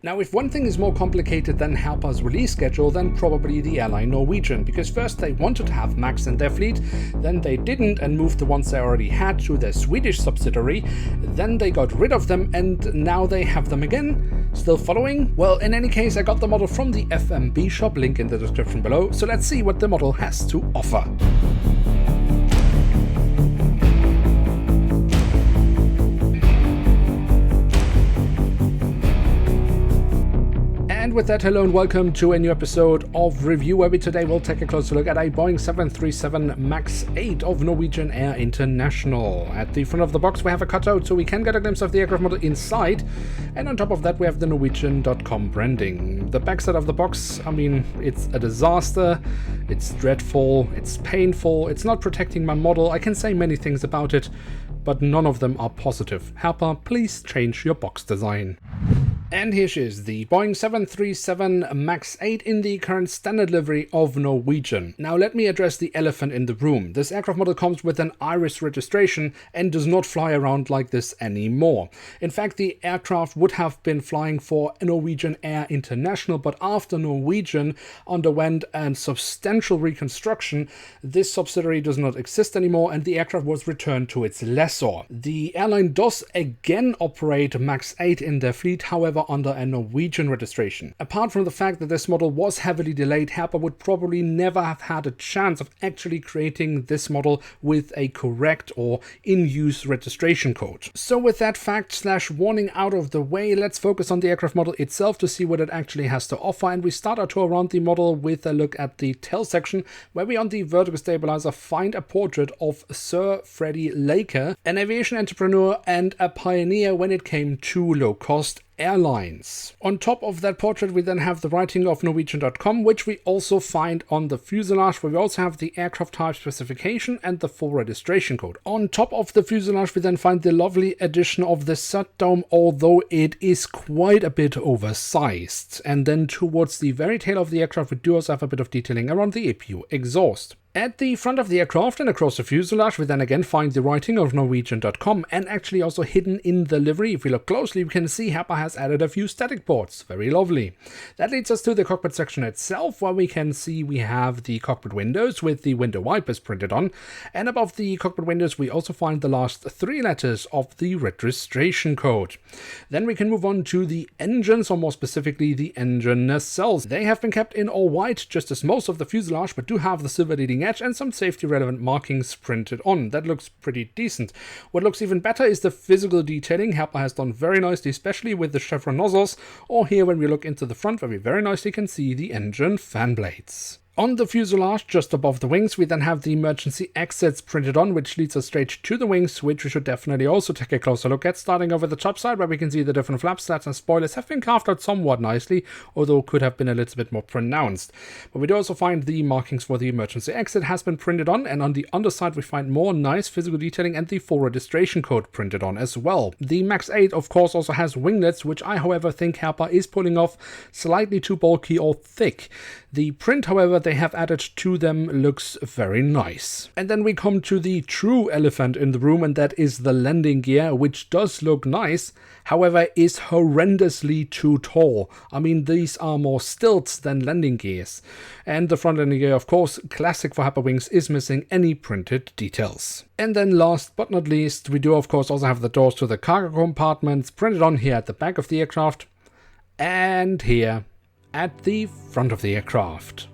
Now, if one thing is more complicated than Herpa's release schedule, then probably the airline Norwegian, because first they wanted to have MAX in their fleet, then they didn't and moved the ones they already had to their Swedish subsidiary, then they got rid of them and now they have them again. Still following? Well, in any case, I got the model from the FMB shop, link in the description below, so let's see what the model has to offer. And with that, hello and welcome to a new episode of Review, where we today will take a closer look at a Boeing 737 MAX 8 of Norwegian Air International. At the front of the box we have a cutout so we can get a glimpse of the aircraft model inside, and on top of that we have the Norwegian.com branding. The backside of the box, I mean, it's a disaster, it's dreadful, it's painful, it's not protecting my model. I can say many things about it, but none of them are positive. Herpa, please change your box design. And here she is, the Boeing 737 MAX 8 in the current standard livery of Norwegian. Now let me address the elephant in the room. This aircraft model comes with an Iris registration and does not fly around like this anymore. In fact, the aircraft would have been flying for Norwegian Air International, but after Norwegian underwent a substantial reconstruction, this subsidiary does not exist anymore and the aircraft was returned to its lessor. The airline does again operate MAX 8 in their fleet, however under a Norwegian registration. Apart from the fact that this model was heavily delayed, Herpa would probably never have had a chance of actually creating this model with a correct or in-use registration code. So with that fact / warning out of the way, let's focus on the aircraft model itself to see what it actually has to offer, and we start our tour around the model with a look at the tail section, where we on the vertical stabilizer find a portrait of Sir Freddie Laker, an aviation entrepreneur and a pioneer when it came to low-cost airlines. On top of that portrait we then have the writing of Norwegian.com, which we also find on the fuselage, where we also have the aircraft type specification and the full registration code. On top of the fuselage we then find the lovely addition of the SUT dome, although it is quite a bit oversized. And then towards the very tail of the aircraft we do also have a bit of detailing around the APU exhaust. At the front of the aircraft and across the fuselage we then again find the writing of Norwegian.com, and actually also hidden in the livery, if we look closely, we can see Herpa has added a few static ports. Very lovely. That leads us to the cockpit section itself, where we can see we have the cockpit windows with the window wipers printed on, and above the cockpit windows we also find the last 3 letters of the registration code. Then we can move on to the engines, or more specifically the engine nacelles. They have been kept in all white, just as most of the fuselage, but do have the silver leading edge and some safety relevant markings printed on. That looks pretty decent. What looks even better is the physical detailing. Herpa has done very nicely, especially with the chevron nozzles, or here when we look into the front, where we very nicely can see the engine fan blades. On the fuselage, just above the wings, we then have the emergency exits printed on, which leads us straight to the wings, which we should definitely also take a closer look at, starting over the top side, where we can see the different flap slats and spoilers have been carved out somewhat nicely, although could have been a little bit more pronounced. But we do also find the markings for the emergency exit has been printed on, and on the underside we find more nice physical detailing and the full registration code printed on as well. The MAX 8 of course also has winglets, which I however think Herpa is pulling off slightly too bulky or thick. The print, however, they have added to them looks very nice. And then we come to the true elephant in the room, and that is the landing gear, which does look nice, however is horrendously too tall. I mean, these are more stilts than landing gears. And the front landing gear, of course, classic for Herpa Wings, is missing any printed details. And then last but not least, we do of course also have the doors to the cargo compartments printed on here at the back of the aircraft, and here at the front of the aircraft.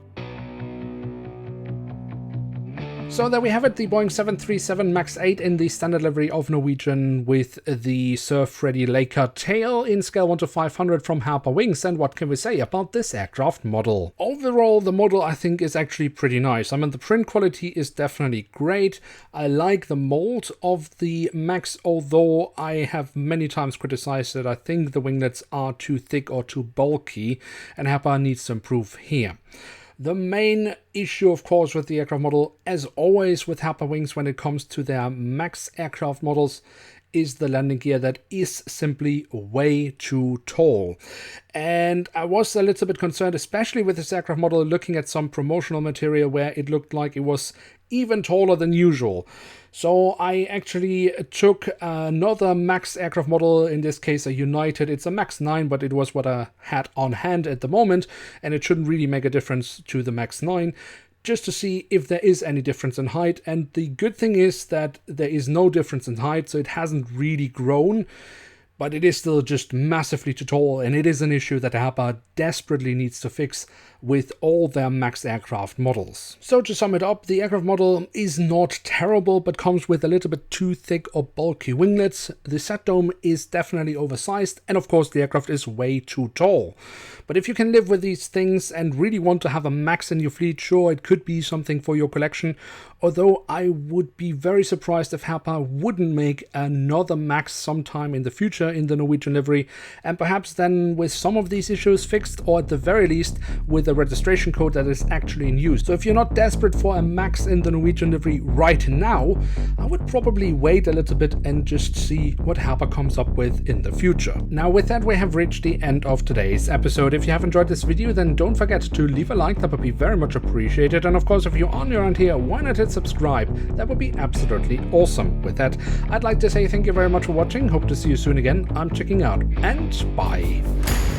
So there we have it, the Boeing 737 MAX 8 in the standard livery of Norwegian with the Sir Freddie Laker tail in scale 1 to 500 from Herpa Wings. And what can we say about this aircraft model? Overall, the model I think is actually pretty nice. I mean, the print quality is definitely great. I like the mold of the MAX, although I have many times criticized that I think the winglets are too thick or too bulky, and Herpa needs to improve here. The main issue, of course, with the aircraft model, as always with Herpa Wings when it comes to their MAX aircraft models, is the landing gear that is simply way too tall. And I was a little bit concerned, especially with this aircraft model, looking at some promotional material where it looked like it was even taller than usual. So I actually took another MAX aircraft model, in this case a United. It's a MAX 9, but it was what I had on hand at the moment, and it shouldn't really make a difference to the MAX 9, just to see if there is any difference in height. And the good thing is that there is no difference in height, so it hasn't really grown. But it is still just massively too tall, and it is an issue that Herpa desperately needs to fix with all their MAX aircraft models. So to sum it up, the aircraft model is not terrible, but comes with a little bit too thick or bulky winglets. The set dome is definitely oversized, and of course the aircraft is way too tall. But if you can live with these things and really want to have a MAX in your fleet, sure, it could be something for your collection. Although I would be very surprised if Herpa wouldn't make another MAX sometime in the future in the Norwegian livery, and perhaps then with some of these issues fixed, or at the very least with a registration code that is actually in use. So if you're not desperate for a MAX in the Norwegian livery right now, I would probably wait a little bit and just see what Herpa comes up with in the future. Now with that, we have reached the end of today's episode. If you have enjoyed this video, then don't forget to leave a like, that would be very much appreciated. And of course, if you're on around here, why not hit subscribe? That would be absolutely awesome. With that, I'd like to say thank you very much for watching. Hope to see you soon again. I'm checking out, and bye.